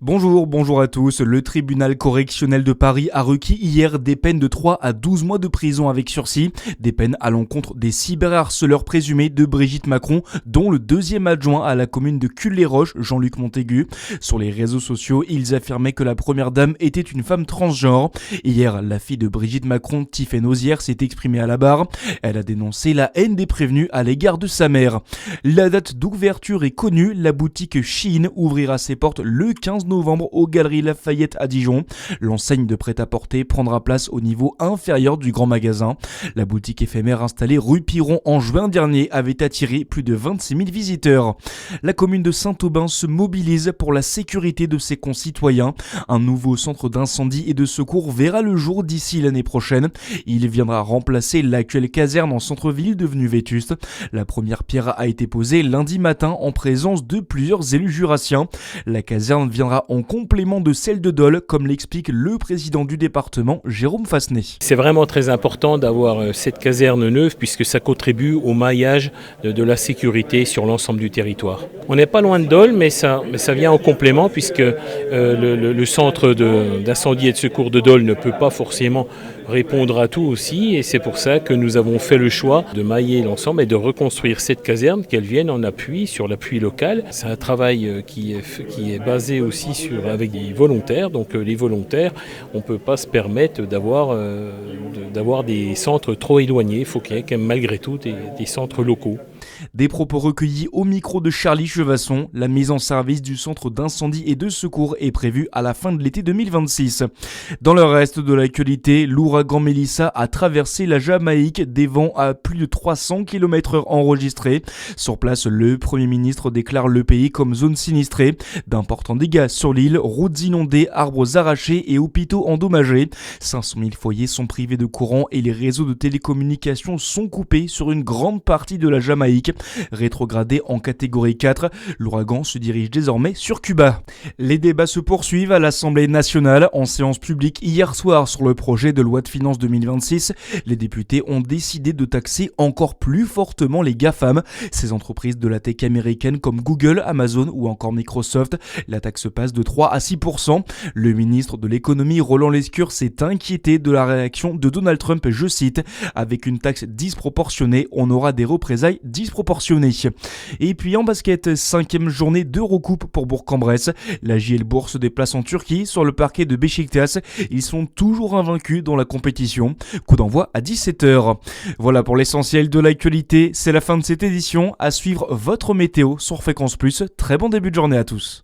Bonjour à tous. Le tribunal correctionnel de Paris a requis hier des peines de 3 à 12 mois de prison avec sursis, des peines à l'encontre des cyberharceleurs présumés de Brigitte Macron, dont le deuxième adjoint à la commune de Cules-les-Roches, Jean-Luc Montaigu. Sur les réseaux sociaux, ils affirmaient que la première dame était une femme transgenre. Hier, la fille de Brigitte Macron, Tiffaine Ozière, s'est exprimée à la barre. Elle a dénoncé la haine des prévenus à l'égard de sa mère. La date d'ouverture est connue, la boutique Shein ouvrira ses portes le 15 novembre aux Galeries Lafayette à Dijon. L'enseigne de prêt-à-porter prendra place au niveau inférieur du grand magasin. La boutique éphémère installée rue Piron en juin dernier avait attiré plus de 26 000 visiteurs. La commune de Saint-Aubin se mobilise pour la sécurité de ses concitoyens. Un nouveau centre d'incendie et de secours verra le jour d'ici l'année prochaine. Il viendra remplacer l'actuelle caserne en centre-ville devenue vétuste. La première pierre a été posée lundi matin en présence de plusieurs élus jurassiens. La caserne viendra en complément de celle de Dole, comme l'explique le président du département, Jérôme Fassenet. C'est vraiment très important d'avoir cette caserne neuve puisque ça contribue au maillage de la sécurité sur l'ensemble du territoire. On n'est pas loin de Dole, mais ça vient en complément puisque le centre d'incendie et de secours de Dole ne peut pas forcément répondre à tout aussi, et c'est pour ça que nous avons fait le choix de mailler l'ensemble et de reconstruire cette caserne, qu'elle vienne en appui sur l'appui local. C'est un travail qui est basé aussi avec des volontaires, donc les volontaires, on ne peut pas se permettre d'avoir des centres trop éloignés, il faut qu'il y ait malgré tout des centres locaux. Des propos recueillis au micro de Charlie Chevasson. La mise en service du centre d'incendie et de secours est prévue à la fin de l'été 2026. Dans le reste de l'actualité, l'ouragan Mélissa a traversé la Jamaïque, des vents à plus de 300 km/h enregistrés. Sur place, le Premier ministre déclare le pays comme zone sinistrée. D'importants dégâts sur l'île, routes inondées, arbres arrachés et hôpitaux endommagés. 500 000 foyers sont privés de courant et les réseaux de télécommunications sont coupés sur une grande partie de la Jamaïque. Rétrogradé en catégorie 4, l'ouragan se dirige désormais sur Cuba. Les débats se poursuivent à l'Assemblée nationale. En séance publique hier soir sur le projet de loi de finances 2026, les députés ont décidé de taxer encore plus fortement les GAFAM, ces entreprises de la tech américaine comme Google, Amazon ou encore Microsoft. La taxe passe de 3 à 6%. Le ministre de l'économie Roland Lescure s'est inquiété de la réaction de Donald Trump, je cite, « Avec une taxe disproportionnée, on aura des représailles disproportionnées ». Et puis en basket, 5e journée d'Eurocoupe pour Bourg-en-Bresse. La JL Bourg se déplace en Turquie sur le parquet de Beşiktaş. Ils sont toujours invaincus dans la compétition. Coup d'envoi à 17h. Voilà pour l'essentiel de l'actualité. C'est la fin de cette édition. À suivre votre météo sur Fréquence Plus. Très bon début de journée à tous.